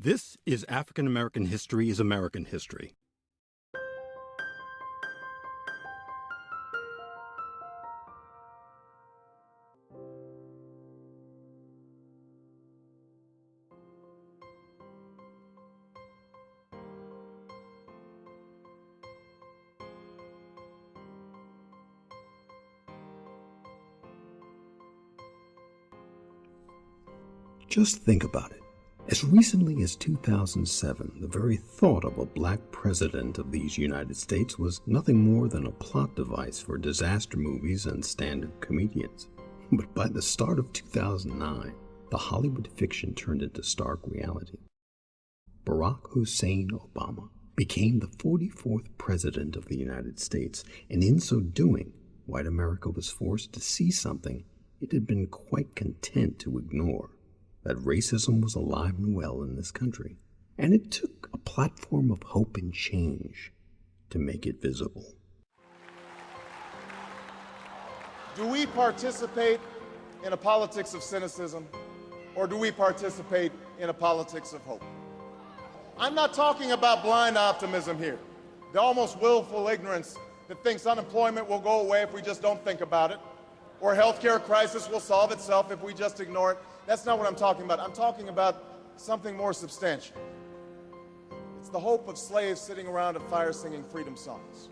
This is African American History is American History. Just think about it. As recently as 2007, the very thought of a black president of these United States was nothing more than a plot device for disaster movies and stand-up comedians. But by the start of 2009, the Hollywood fiction turned into stark reality. Barack Hussein Obama became the 44th president of the United States, and in so doing, white America was forced to see something it had been quite content to ignore. That racism was alive and well in this country, and it took a platform of hope and change to make it visible. Do we participate in a politics of cynicism, or do we participate in a politics of hope? I'm not talking about blind optimism here, the almost willful ignorance that thinks unemployment will go away if we just don't think about it, or healthcare crisis will solve itself if we just ignore it. That's not what I'm talking about. I'm talking about something more substantial. It's the hope of slaves sitting around a fire singing freedom songs.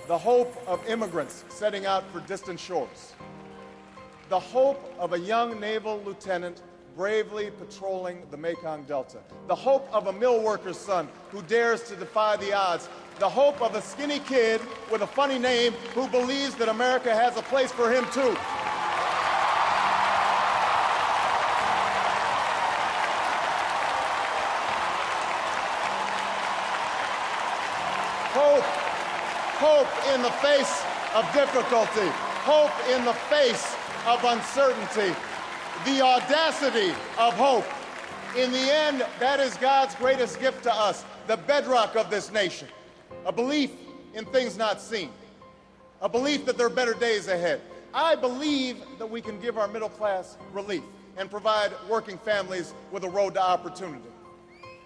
The hope of immigrants setting out for distant shores. The hope of a young naval lieutenant bravely patrolling the Mekong Delta. The hope of a mill worker's son who dares to defy the odds. The hope of a skinny kid with a funny name who believes that America has a place for him too. Hope in the face of difficulty, hope in the face of uncertainty, the audacity of hope. In the end, that is God's greatest gift to us, the bedrock of this nation, a belief in things not seen, a belief that there are better days ahead. I believe that we can give our middle class relief and provide working families with a road to opportunity.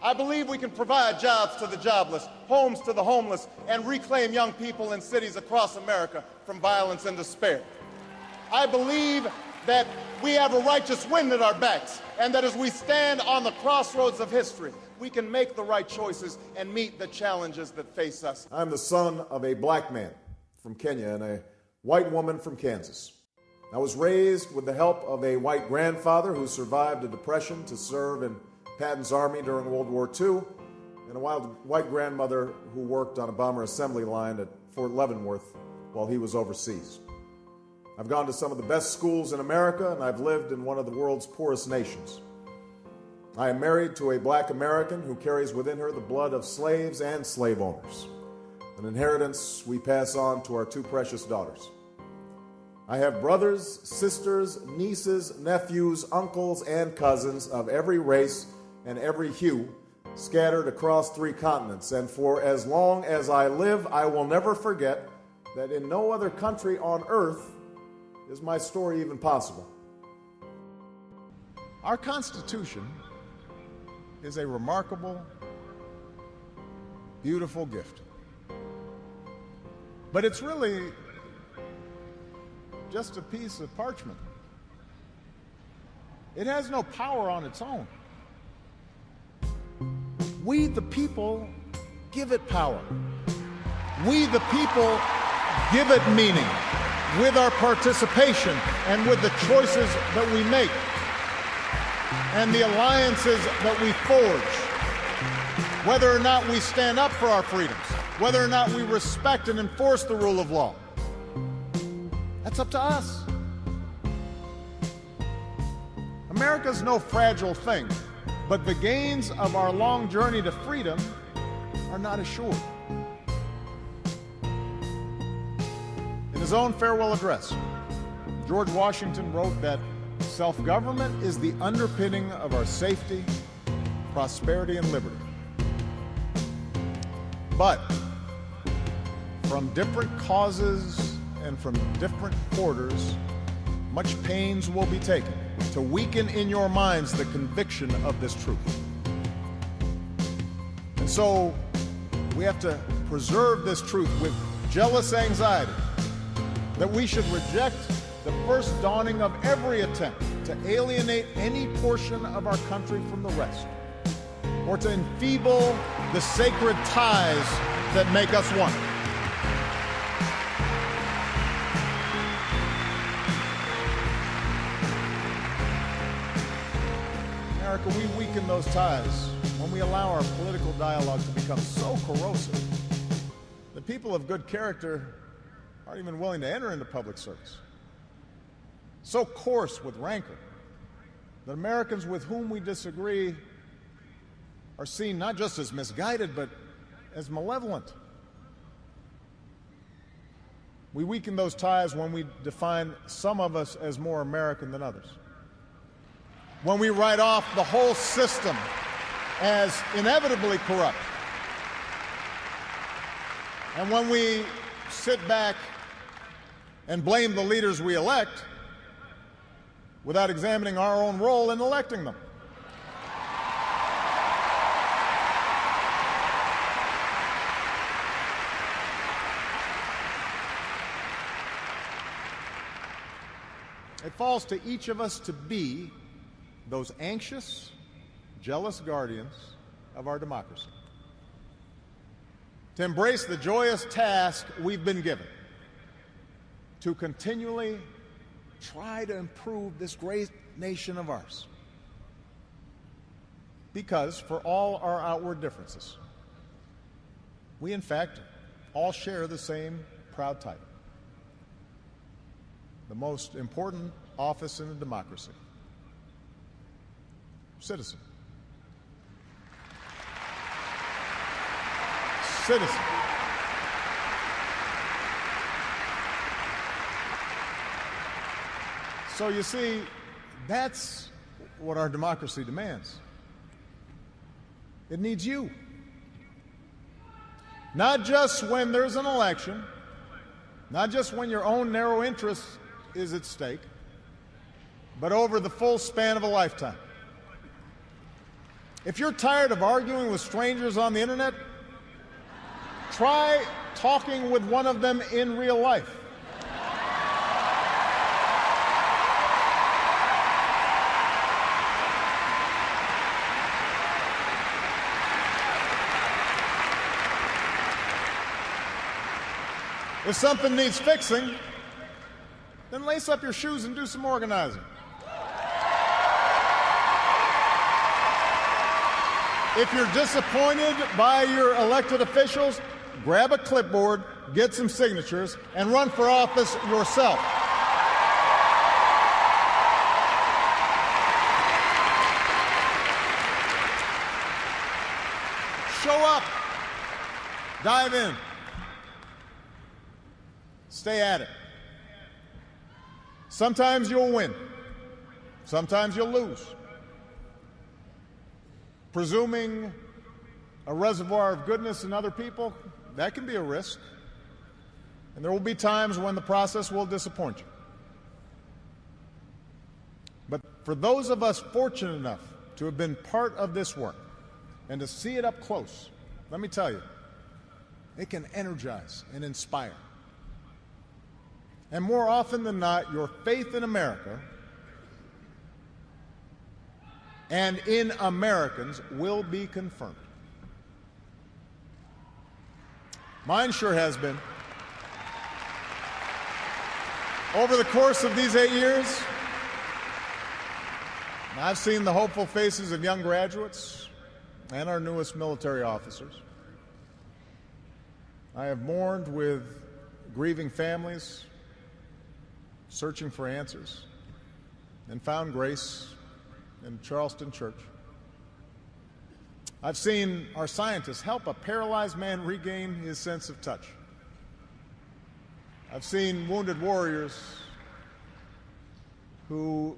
I believe we can provide jobs to the jobless, homes to the homeless, and reclaim young people in cities across America from violence and despair. I believe that we have a righteous wind at our backs, and that as we stand on the crossroads of history, we can make the right choices and meet the challenges that face us. I'm the son of a black man from Kenya and a white woman from Kansas. I was raised with the help of a white grandfather who survived a depression to serve in Patton's Army during World War II, and a white grandmother who worked on a bomber assembly line at Fort Leavenworth while he was overseas. I've gone to some of the best schools in America, and I've lived in one of the world's poorest nations. I am married to a black American who carries within her the blood of slaves and slave owners, an inheritance we pass on to our two precious daughters. I have brothers, sisters, nieces, nephews, uncles, and cousins of every race and every hue scattered across 3 continents. And for as long as I live, I will never forget that in no other country on earth is my story even possible. Our Constitution is a remarkable, beautiful gift. But it's really just a piece of parchment. It has no power on its own. We, the people, give it power. We, the people, give it meaning with our participation and with the choices that we make and the alliances that we forge. Whether or not we stand up for our freedoms, whether or not we respect and enforce the rule of law, that's up to us. America's no fragile thing, but the gains of our long journey to freedom are not assured. In his own farewell address, George Washington wrote that self-government is the underpinning of our safety, prosperity, and liberty. But from different causes and from different quarters, much pains will be taken to weaken in your minds the conviction of this truth. And so we have to preserve this truth with jealous anxiety that we should reject the first dawning of every attempt to alienate any portion of our country from the rest, or to enfeeble the sacred ties that make us one. America, we weaken those ties when we allow our political dialogue to become so corrosive that people of good character aren't even willing to enter into public service. So coarse with rancor that Americans with whom we disagree are seen not just as misguided, but as malevolent. We weaken those ties when we define some of us as more American than others, when we write off the whole system as inevitably corrupt, and when we sit back and blame the leaders we elect without examining our own role in electing them. It falls to each of us to be those anxious, jealous guardians of our democracy, to embrace the joyous task we've been given to continually try to improve this great nation of ours. Because for all our outward differences, we in fact all share the same proud title, the most important office in a democracy: citizen. Citizen. So you see, that's what our democracy demands. It needs you. Not just when there's an election, not just when your own narrow interest is at stake, but over the full span of a lifetime. If you're tired of arguing with strangers on the internet, try talking with one of them in real life. If something needs fixing, then lace up your shoes and do some organizing. If you're disappointed by your elected officials, grab a clipboard, get some signatures, and run for office yourself. Show up. Dive in. Stay at it. Sometimes you'll win. Sometimes you'll lose. Presuming a reservoir of goodness in other people, that can be a risk. And there will be times when the process will disappoint you. But for those of us fortunate enough to have been part of this work and to see it up close, let me tell you, it can energize and inspire. And more often than not, your faith in America and in Americans will be confirmed. Mine sure has been. Over the course of these 8 years, I've seen the hopeful faces of young graduates and our newest military officers. I have mourned with grieving families, searching for answers, and found grace in Charleston Church. I've seen our scientists help a paralyzed man regain his sense of touch. I've seen wounded warriors who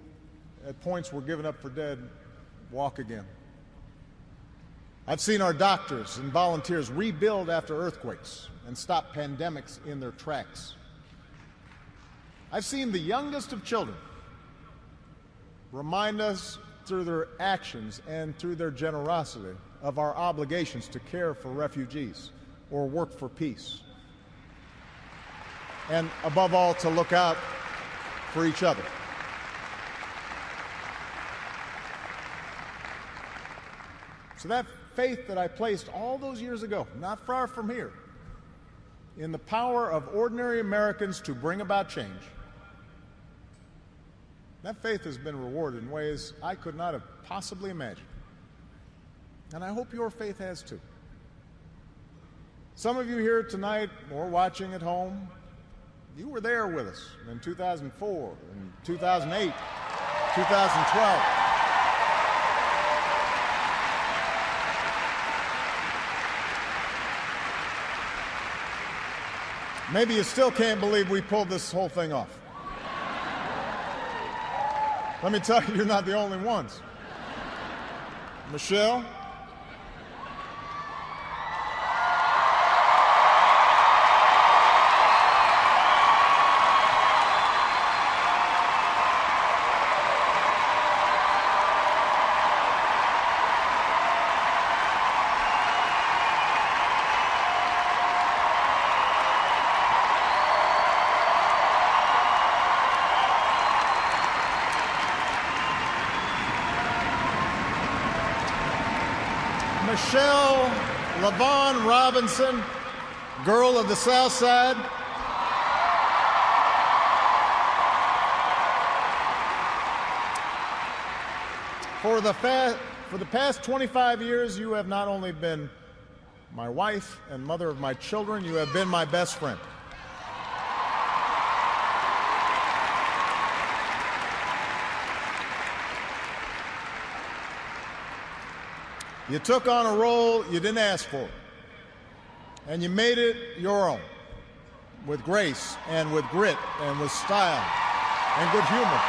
at points were given up for dead walk again. I've seen our doctors and volunteers rebuild after earthquakes and stop pandemics in their tracks. I've seen the youngest of children remind us through their actions and through their generosity of our obligations to care for refugees or work for peace. And above all, to look out for each other. So that faith that I placed all those years ago, not far from here, in the power of ordinary Americans to bring about change, that faith has been rewarded in ways I could not have possibly imagined. And I hope your faith has too. Some of you here tonight or watching at home, you were there with us in 2004, in 2008, 2012. Maybe you still can't believe we pulled this whole thing off. Let me tell you, you're not the only ones. Michelle, Michelle LaVaughn Robinson, girl of the South Side. For the past 25 years, you have not only been my wife and mother of my children, you have been my best friend. You took on a role you didn't ask for, and you made it your own, with grace and with grit and with style and good humor.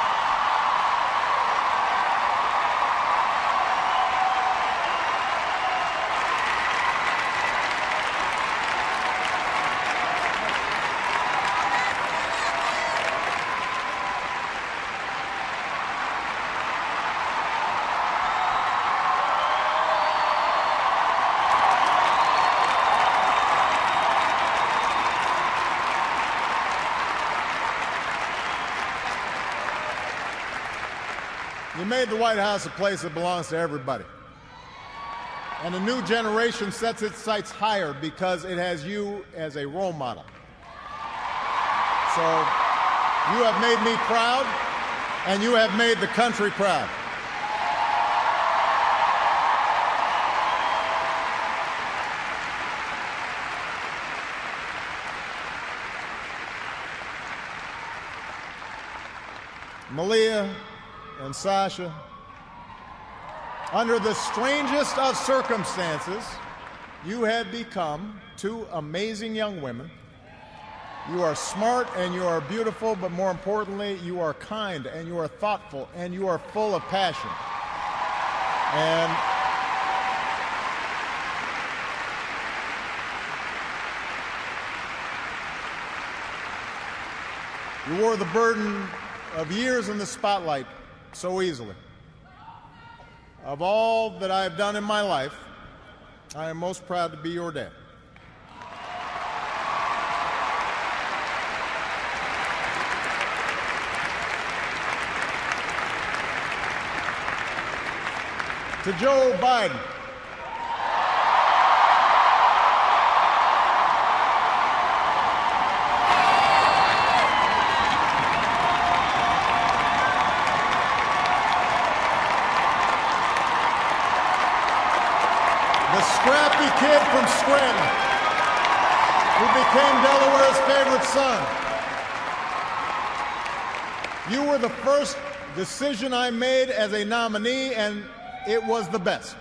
You made the White House a place that belongs to everybody. And a new generation sets its sights higher because it has you as a role model. So you have made me proud, and you have made the country proud. Malia and Sasha, under the strangest of circumstances, you have become two amazing young women. You are smart and you are beautiful, but more importantly, you are kind and you are thoughtful and you are full of passion. And you wore the burden of years in the spotlight so easily. Of all that I have done in my life, I am most proud to be your dad. To Joe Biden, scrappy kid from Scranton who became Delaware's favorite son. You were the first decision I made as a nominee, and it was the best.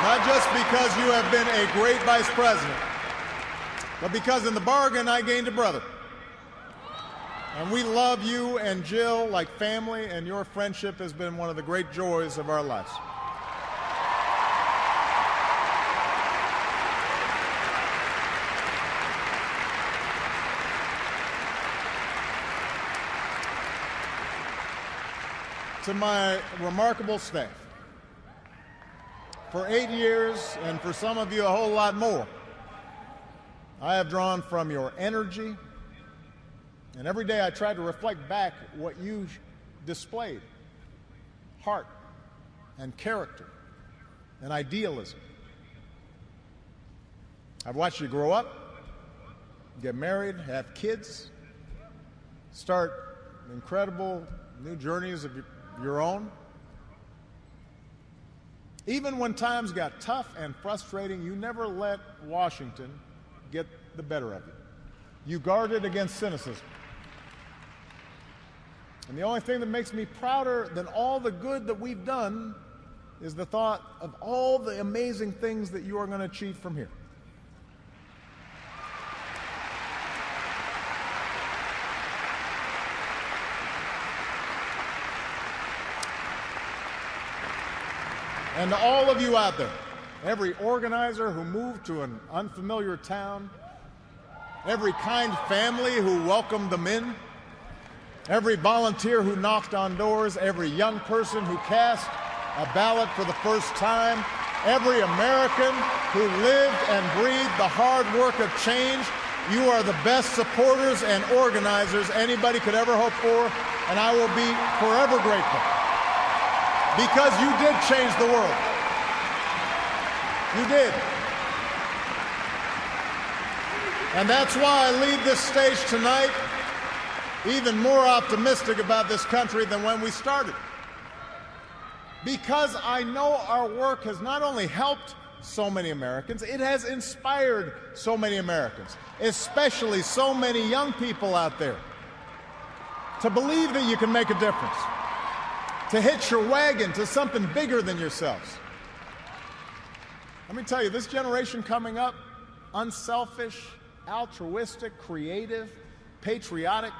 Not just because you have been a great vice president, but because in the bargain I gained a brother. And we love you and Jill like family, and your friendship has been one of the great joys of our lives. to my remarkable staff. For 8 years, and for some of you a whole lot more, I have drawn from your energy, and every day I try to reflect back what you displayed: heart and character and idealism. I've watched you grow up, get married, have kids, start incredible new journeys of your own. Even when times got tough and frustrating, you never let Washington get the better of you. You guarded against cynicism. And the only thing that makes me prouder than all the good that we've done is the thought of all the amazing things that you are going to achieve from here. And to all of you out there, every organizer who moved to an unfamiliar town, every kind family who welcomed them in, every volunteer who knocked on doors, every young person who cast a ballot for the first time, every American who lived and breathed the hard work of change, you are the best supporters and organizers anybody could ever hope for, and I will be forever grateful. Because you did change the world. You did. And that's why I leave this stage tonight even more optimistic about this country than when we started. Because I know our work has not only helped so many Americans, it has inspired so many Americans, especially so many young people out there, to believe that you can make a difference, to hitch your wagon to something bigger than yourselves. Let me tell you, this generation coming up, unselfish, altruistic, creative, patriotic,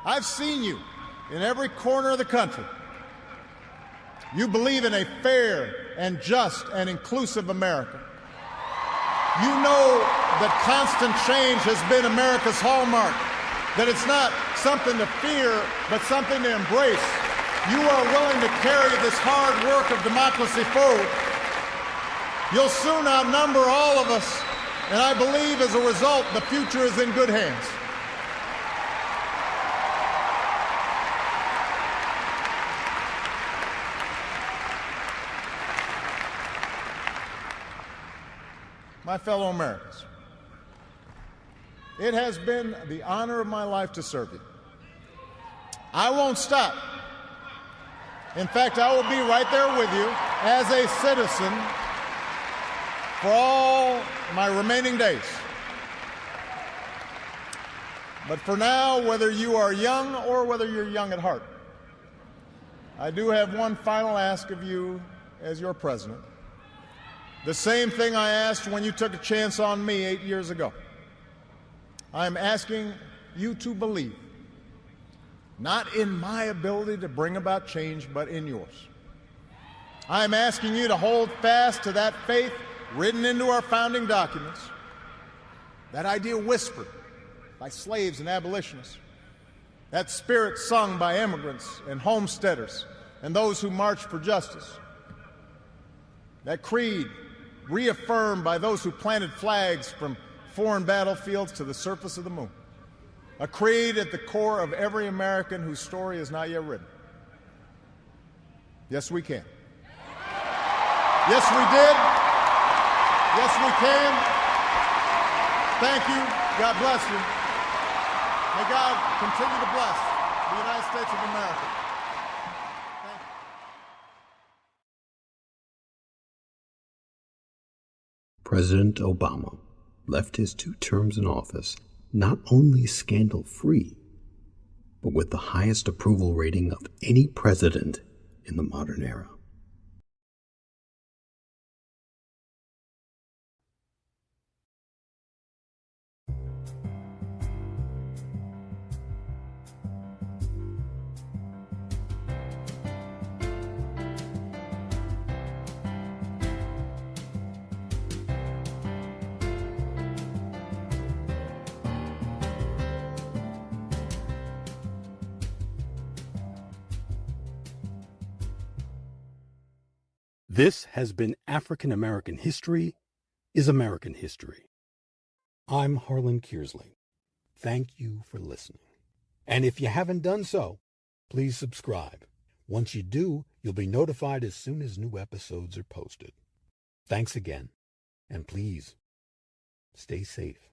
I've seen you in every corner of the country. You believe in a fair and just and inclusive America. You know that constant change has been America's hallmark, that it's not something to fear, but something to embrace. You are willing to carry this hard work of democracy forward. You'll soon outnumber all of us, and I believe as a result, the future is in good hands. My fellow Americans, it has been the honor of my life to serve you. I won't stop. In fact, I will be right there with you as a citizen for all my remaining days. But for now, whether you are young or whether you're young at heart, I do have one final ask of you as your president. The same thing I asked when you took a chance on me 8 years ago. I'm asking you to believe, not in my ability to bring about change, but in yours. I'm asking you to hold fast to that faith written into our founding documents, that idea whispered by slaves and abolitionists, that spirit sung by immigrants and homesteaders and those who marched for justice, that creed reaffirmed by those who planted flags from foreign battlefields to the surface of the moon. A creed at the core of every American whose story is not yet written. Yes, we can. Yes, we did. Yes, we can. Thank you. God bless you. May God continue to bless the United States of America. Thank you. President Obama left his 2 terms in office not only scandal-free, but with the highest approval rating of any president in the modern era. This has been African American History is American History. I'm Harlan Kearsley. Thank you for listening. And if you haven't done so, please subscribe. Once you do, you'll be notified as soon as new episodes are posted. Thanks again, and please stay safe.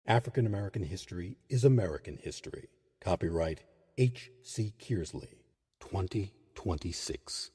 African American History is American History. Copyright H.C. Kearsley, 2026.